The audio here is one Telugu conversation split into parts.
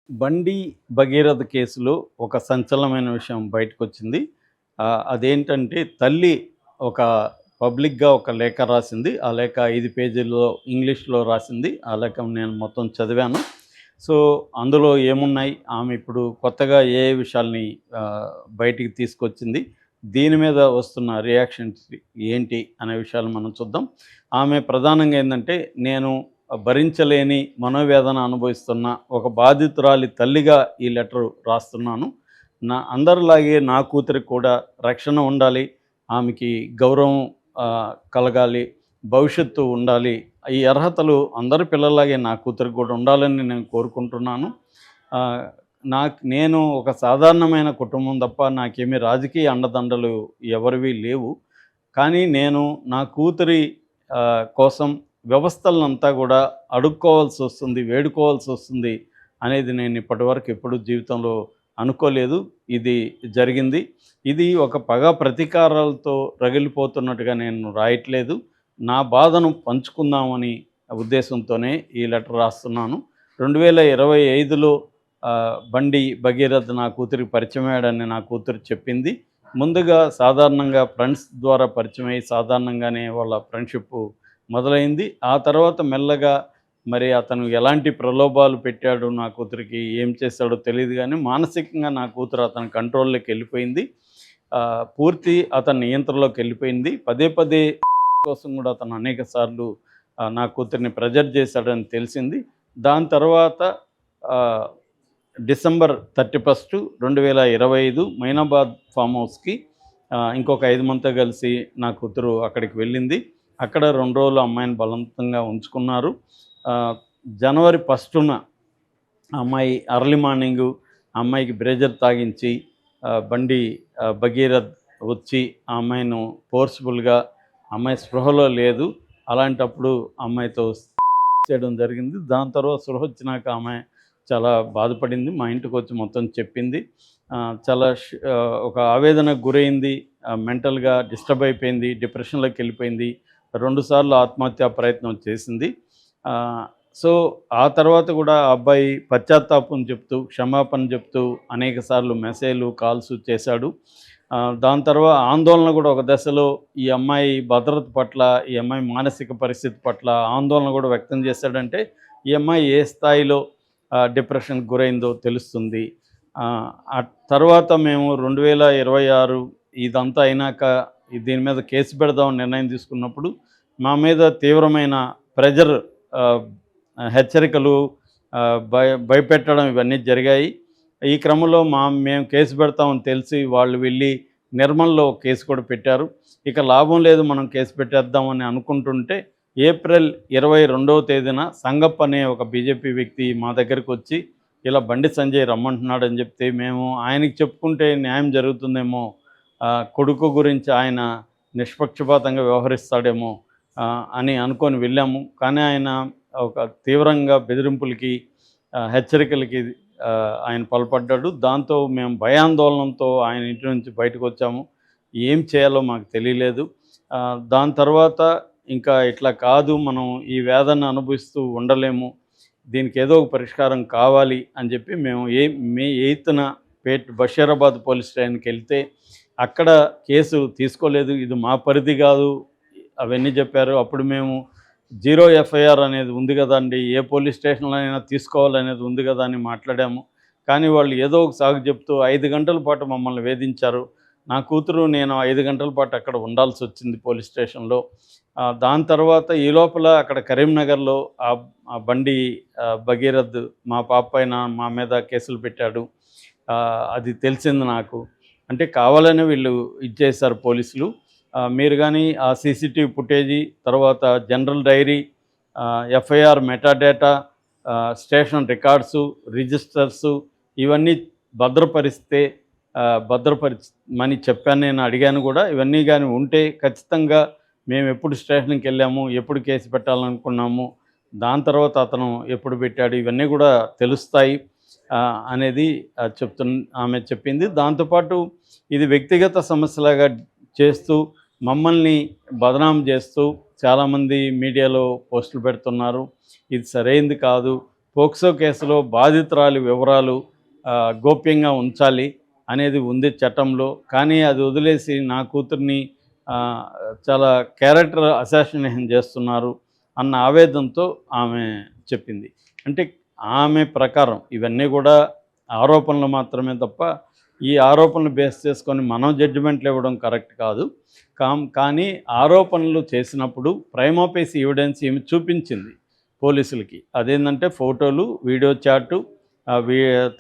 బండి భగీరథ కేసులో ఒక సంచలనమైన విషయం బయటకొచ్చింది. అదేంటంటే తల్లి ఒక పబ్లిక్‌గా ఒక లేఖ రాసింది. ఆ లేఖ 5 పేజీల్లో ఇంగ్లీష్‌లో రాసింది. ఆ లేఖ నేను మొత్తం చదివాను. సో, అందులో ఏమున్నాయి? ఆమె ఇప్పుడు కొత్తగా ఏ ఏ విషయాల్ని బయటికి తీసుకొచ్చింది? దీని మీద వస్తున్న రియాక్షన్స్ ఏంటి? అనే విషయాలు మనం చూద్దాం. ఆమె ప్రధానంగా ఏందంటే, నేను భరించలేని మనోవేదన అనుభవిస్తున్న ఒక బాధితురాలి తల్లిగా ఈ లెటరు రాస్తున్నాను. అందరిలాగే నా కూతురికి కూడా రక్షణ ఉండాలి. ఆమెకి గౌరవం కలగాలి. భవిష్యత్తు ఉండాలి. ఈ అర్హతలు అందరి పిల్లల్లాగే నా కూతురికి కూడా ఉండాలని నేను కోరుకుంటున్నాను. ఆహ్, నేను ఒక సాధారణమైన కుటుంబం తప్ప నాకేమీ రాజకీయ అండదండలు ఎవరివి లేవు. కానీ నేను నా కూతురి కోసం వ్యవస్థలనంతా కూడా అడుక్కోవాల్సొస్తుంది, వేడుకోవాల్సొస్తుంది అనేది నేను ఇప్పటివరకు ఎప్పుడూ జీవితంలో అనుకోలేదు. ఇది జరిగింది. ఇది ఒక పగ ప్రతీకారాలతో రగిలిపోతున్నట్టుగా నేను రాయట్లేదు. నా బాధను పంచుకుందామని ఉద్దేశంతోనే ఈ లెటర్ రాస్తున్నాను. 2025లో బండి భగీరథ్ నా కూతురికి పరిచయమయ్యాడని నా కూతురు చెప్పింది. ముందుగా సాధారణంగా ఫ్రెండ్స్ ద్వారా పరిచయమై సాధారణంగానే వాళ్ళ ఫ్రెండ్‌షిప్పు మొదలైంది. ఆ తర్వాత మెల్లగా మరి అతను ఎలాంటి ప్రలోభాలు పెట్టాడు నా కూతురికి, ఏం చేశాడో తెలీదు గానీ, మానసికంగా నా కూతురు అతని కంట్రోల్‌లోకి వెళ్ళిపోయింది. పూర్తి అతని నియంత్రణలోకెళ్ళిపోయింది. పదే పదే కోసం కూడా అతను అనేక సార్లు నా కూతురిని ప్రెజర్ చేశాడని తెలిసింది. దాని తర్వాత ఆహ్, డిసెంబర్ 31, 2025 మైనాబాద్ ఫామ్ హౌస్‌కి ఇంకొక 5 మందితో కలిసి నా కూతురు అక్కడికి వెళ్ళింది. అక్కడ 2 రోజులు అమ్మాయిని బలవంతంగా ఉంచుకున్నారు. జనవరి 1న అమ్మాయి అర్లీ మార్నింగు అమ్మాయికి బ్రేజర్ తాగించి బండి భగీరథ్ వచ్చి ఆ అమ్మాయిని ఫోర్స్‌ఫుల్‌గా అమ్మాయి స్పృహలో లేదు. అలాంటప్పుడు అమ్మాయితో చేయడం జరిగింది. దాని తర్వాత స్పృహ వచ్చినాక ఆమె చాలా బాధపడింది. మా ఇంటికొచ్చి మొత్తం చెప్పింది. చాలా ఒక ఆవేదనకు గురైంది. మెంటల్‌గా డిస్టర్బ్ అయిపోయింది. డిప్రెషన్‌లోకి వెళ్ళిపోయింది. 2 సార్లు ఆత్మహత్యా ప్రయత్నం చేసింది. సో, ఆ తర్వాత కూడా ఆ అబ్బాయి పశ్చాత్తాపం చెప్తూ, క్షమాపణ చెప్తూ అనేక సార్లు మెసేజ్‌లు, కాల్స్ చేశాడు. దాని తర్వాత ఆందోళన కూడా ఒక దశలో ఈ అమ్మాయి భద్రత పట్ల, ఈ అమ్మాయి మానసిక పరిస్థితి పట్ల ఆందోళన కూడా వ్యక్తం చేశాడంటే, ఈ అమ్మాయి ఏ స్థాయిలో డిప్రెషన్‌కి గురైందో తెలుస్తుంది. ఆ తర్వాత మేము 2026 ఇదంతా అయినాక దీని మీద కేసు పెడదామని నిర్ణయం తీసుకున్నప్పుడు, మా మీద తీవ్రమైన ప్రెజర్, ఆహ్, హెచ్చరికలు, భయపెట్టడం ఇవన్నీ జరిగాయి. ఈ క్రమంలో మేము కేసు పెడతామని తెలిసి వాళ్ళు వెళ్ళి నిర్మల్‌లో కేసు కూడా పెట్టారు. ఇక లాభం లేదు, మనం కేసు పెట్టేద్దామని అనుకుంటుంటే ఏప్రిల్ 22వ తేదీన సంగప్ అనే ఒక బీజేపీ వ్యక్తి మా దగ్గరికొచ్చి ఇలా బండి సంజయ్ రమ్మంటున్నాడని చెప్తే, మేము ఆయనకి చెప్పుకుంటే న్యాయం జరుగుతుందేమో, కొడుకు గురించి ఆయన నిష్పక్షపాతంగా వ్యవహరిస్తాడేమో అని అనుకొని వెళ్ళాము. కానీ ఆయన ఒక తీవ్రంగా బెదిరింపులకి, హెచ్చరికలకి ఆయన పాల్పడ్డాడు. దాంతో మేము భయాందోళనతో ఆయన ఇంటి నుంచి బయటకొచ్చాము. ఏం చేయాలో మాకు తెలియలేదు. దాని తర్వాత ఇంకా ఇట్లా కాదు, మనం ఈ వేదన అనుభవిస్తూ ఉండలేము, దీనికి ఏదో ఒక పరిష్కారం కావాలి అని చెప్పి మేము మే 8న బషీరాబాద్ పోలీస్ స్టేషన్‌కి వెళ్తే అక్కడ కేసు తీసుకోలేదు. ఇది మా పరిధి కాదు అవన్నీ చెప్పారు. అప్పుడు మేము జీరో ఎఫ్ఐఆర్ అనేది ఉంది కదండీ, ఏ పోలీస్ స్టేషన్‌లో అయినా తీసుకోవాలనేది ఉంది కదా అని మాట్లాడాము. కానీ వాళ్ళు ఏదో ఒక సాకు చెప్తూ 5 గంటల పాటు మమ్మల్ని వేధించారు. నా కూతురు నేను 5 గంటల పాటు అక్కడ ఉండాల్సొచ్చింది పోలీస్ స్టేషన్‌లో. దాని తర్వాత ఈ లోపల అక్కడ కరీంనగర్‌లో ఆ బండి భగీరథ్ మా పాప పైన, మా మీద కేసులు పెట్టాడు. అది తెలిసింది నాకు. అంటే కావాలనే వీళ్ళు ఇచ్చేశారు పోలీసులు. మీరు కానీ ఆ సీసీటీవీ ఫుటేజీ, తర్వాత general diary, FIR metadata, station records, registers ఇవన్నీ భద్రపరిస్తే భద్రపరచమని చెప్పాను, నేను అడిగాను కూడా. ఇవన్నీ కానీ ఉంటే ఖచ్చితంగా మేము ఎప్పుడు స్టేషన్‌కి వెళ్ళాము, ఎప్పుడు కేసు పెట్టాలనుకున్నాము, దాని తర్వాత అతను ఎప్పుడు పెట్టాడు, ఇవన్నీ కూడా తెలుస్తాయి అనేది ఆమె చెప్పింది. దాంతోపాటు ఇది వ్యక్తిగత సమస్యలాగా చేస్తూ మమ్మల్ని బదనాం చేస్తూ చాలామంది మీడియాలో పోస్టులు పెడుతున్నారు. ఇది సరైంది కాదు. పోక్సో కేసులో బాధితురాలి వివరాలు గోప్యంగా ఉంచాలి అనేది ఉంది చట్టంలో. కానీ అది వదిలేసి నా కూతుర్ని చాలా క్యారెక్టర్ అసాసినేషన్ చేస్తున్నారు అన్న ఆవేదనతో ఆమె చెప్పింది. అంటే ఆమె ప్రకారం ఇవన్నీ కూడా ఆరోపణలు మాత్రమే తప్ప, ఈ ఆరోపణలు బేస్ చేసుకొని మనం జడ్జిమెంట్లు ఇవ్వడం కరెక్ట్ కాదు. కానీ ఆరోపణలు చేసినప్పుడు ప్రైమా ఫేసి ఎవిడెన్స్ ఈమె చూపించింది పోలీసులకి. అదేంటంటే ఫోటోలు, వీడియో చాటు,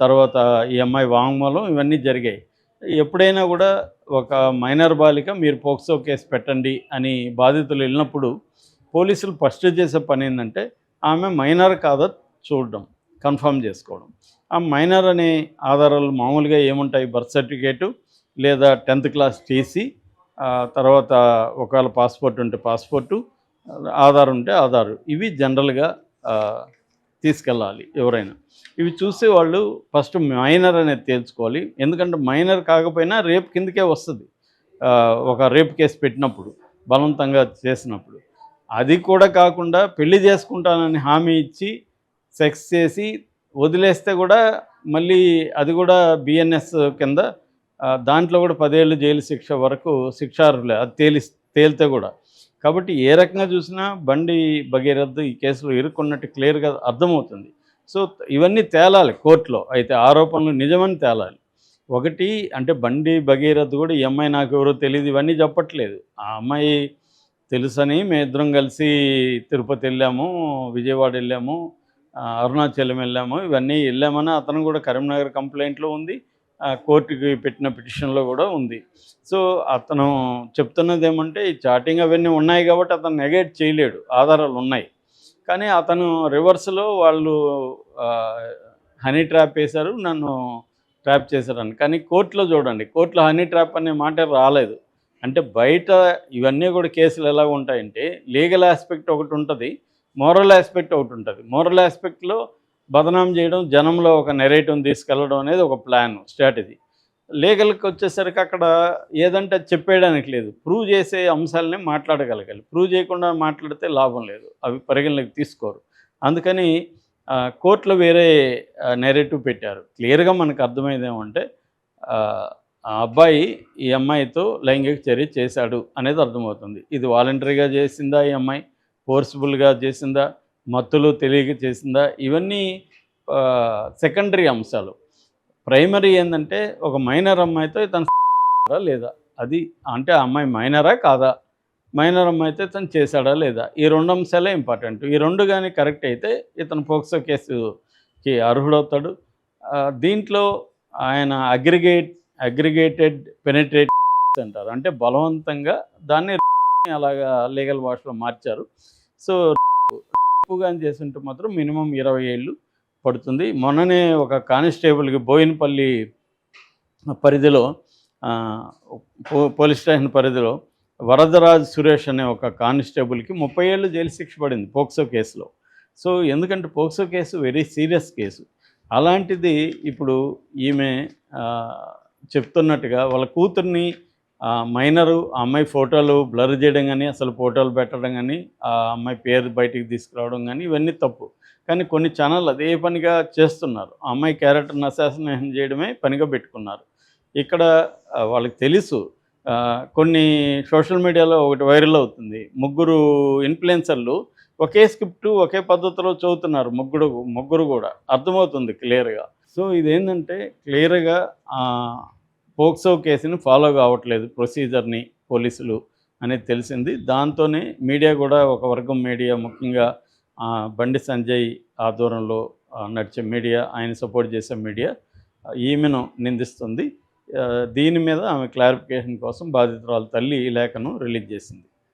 తర్వాత ఈ అమ్మాయి వాంగ్మూలం ఇవన్నీ జరిగాయి. ఎప్పుడైనా కూడా ఒక మైనర్ బాలిక మీరు పోక్సో కేసు పెట్టండి అని బాధితులు వెళ్ళినప్పుడు పోలీసులు ఫస్ట్ చేసే పని ఏంటంటే ఆమె మైనర్ కాదో చూడడం, కన్ఫర్మ్ చేసుకోవడం. ఆ మైనర్ అనే ఆధారాలు మామూలుగా ఏముంటాయి? బర్త్ సర్టిఫికేటు లేదా 10th క్లాస్ టీసీ, తర్వాత ఒకవేళ పాస్పోర్ట్ ఉంటే పాస్పోర్టు, ఆధార్ ఉంటే ఆధారు. ఇవి జనరల్గా తీసుకెళ్ళాలి ఎవరైనా. ఇవి చూసి వాళ్ళు ఫస్ట్ మైనర్ అనేది తేల్చుకోవాలి. ఎందుకంటే మైనర్ కాకపోయినా రేప్ కిందకే వస్తుంది. ఒక రేప్ కేసు పెట్టినప్పుడు, బలవంతంగా చేసినప్పుడు. అది కూడా కాకుండా పెళ్లి చేసుకుంటానని హామీ ఇచ్చి సెక్స్ చేసి వదిలేస్తే కూడా మళ్ళీ అది కూడా బిఎన్ఎస్ కింద, దాంట్లో కూడా 10 ఏళ్ళు జైలు శిక్ష వరకు శిక్షార్హులే అది తేలితే కూడా. కాబట్టి ఏ రకంగా చూసినా బండి భగీరథ్ ఈ కేసులో ఇరుక్కున్నట్టు క్లియర్గా అర్థమవుతుంది. సో ఇవన్నీ తేలాలి కోర్టులో. అయితే ఆరోపణలు నిజమని తేలాలి. ఒకటి అంటే బండి భగీరథ్ కూడా ఈ అమ్మాయి నాకెవరో తెలియదు ఇవన్నీ చెప్పట్లేదు. ఆ అమ్మాయి తెలుసని మేమిద్దరం కలిసి తిరుపతి వెళ్ళాము, విజయవాడ వెళ్ళాము, అరుణాచలం వెళ్ళాము, ఇవన్నీ వెళ్ళామని అతను కూడా కరీంనగర్ కంప్లైంట్లో ఉంది, కోర్టుకి పెట్టిన పిటిషన్లో కూడా ఉంది. సో అతను చెప్తున్నది ఏమంటే ఈ చాటింగ్ అవన్నీ ఉన్నాయి కాబట్టి అతను నెగేట్ చేయలేడు, ఆధారాలు ఉన్నాయి. కానీ అతను రివర్స్లో వాళ్ళు హనీ ట్రాప్ వేశారు, నన్ను ట్రాప్ చేశారని. కానీ కోర్టులో చూడండి, కోర్టులో హనీ ట్రాప్ అనే మాట రాలేదు. అంటే బయట ఇవన్నీ కూడా కేసులు ఎలా ఉంటాయంటే లీగల్ ఆస్పెక్ట్ ఒకటి ఉంటుంది, మోరల్ ఆస్పెక్ట్ ఒకటి ఉంటుంది. మోరల్ ఆస్పెక్ట్లో బదనాం చేయడం, జనంలో ఒక నెరేటివ్ని తీసుకెళ్ళడం అనేది ఒక ప్లాన్, స్ట్రాటజీ. లీగల్కి వచ్చేసరికి అక్కడ ఏదంటే అది చెప్పేయడానికి లేదు, ప్రూవ్ చేసే అంశాలనే మాట్లాడగలగాలి. ప్రూవ్ చేయకుండా మాట్లాడితే లాభం లేదు, అవి పరిగణలోకి తీసుకోరు. అందుకని కోర్టులో వేరే నెరేటివ్ పెట్టారు. క్లియర్గా మనకు అర్థమైంది ఏమంటే ఆ అబ్బాయి ఈ అమ్మాయితో లైంగిక చర్య చేశాడు అనేది అర్థమవుతుంది. ఇది వాలంటరీగా చేసిందా ఈ అమ్మాయి, ఫోర్స్ఫుల్గా చేసిందా, మత్తులు తెలియక చేసిందా, ఇవన్నీ సెకండరీ అంశాలు. ప్రైమరీ ఏంటంటే ఒక మైనర్ అమ్మాయితో ఇతను లేదా, అది అంటే ఆ అమ్మాయి మైనరా కాదా, మైనర్ అమ్మాయితో ఇతను చేశాడా లేదా, ఈ 2 అంశాలే ఇంపార్టెంట్. ఈ 2 కానీ కరెక్ట్ అయితే ఇతను పోక్సో కేసుకి అర్హుడవుతాడు. దీంట్లో ఆయన అగ్రిగేటెడ్ పెనిట్రేట్ అంటారు, అంటే బలవంతంగా దాన్ని అలాగా లీగల్ భాషలో మార్చారు. సో కానీ చేస్తుంటే మాత్రం మినిమం 20 ఏళ్ళు పడుతుంది. మొన్ననే ఒక కానిస్టేబుల్కి బోయినపల్లి పరిధిలో పోలీస్ స్టేషన్ పరిధిలో వరదరాజ్ సురేష్ అనే ఒక కానిస్టేబుల్కి 30 ఏళ్ళు జైలు శిక్ష పడింది పోక్సో కేసులో. సో ఎందుకంటే POCSO case very serious case. అలాంటిది ఇప్పుడు ఈమె చెప్తున్నట్టుగా వాళ్ళ కూతుర్ని మైనరు, ఆ అమ్మాయి ఫోటోలు బ్లర్ చేయడం కానీ, అసలు ఫోటోలు పెట్టడం కానీ, ఆ అమ్మాయి పేరు బయటికి తీసుకురావడం కానీ ఇవన్నీ తప్పు. కానీ కొన్ని ఛానళ్ళు అదే పనిగా చేస్తున్నారు. ఆ అమ్మాయి క్యారెక్టర్ని అసాసినేషన్ చేయడమే పనిగా పెట్టుకున్నారు. ఇక్కడ వాళ్ళకి తెలుసు. కొన్ని సోషల్ మీడియాలో ఒకటి వైరల్ అవుతుంది, 3 ఇన్ఫ్లుయెన్సర్లు ఒకే స్క్రిప్టు ఒకే పద్ధతిలో చదువుతున్నారు, ముగ్గురు కూడా అర్థమవుతుంది క్లియర్గా. సో ఇదేంటంటే క్లియర్గా పోక్సో కేసుని ఫాలో కావట్లేదు ప్రొసీజర్ని పోలీసులు అనేది తెలిసింది. దాంతోనే మీడియా కూడా, ఒక వర్గం మీడియా ముఖ్యంగా బండి సంజయ్ ఆధ్వర్యంలో నడిచే మీడియా, ఆయన సపోర్ట్ చేసే మీడియా ఈమెను నిందిస్తుంది. దీని మీద ఆమె క్లారిఫికేషన్ కోసం బాధితురాలు తల్లి ఈ లేఖను రిలీజ్ చేసింది.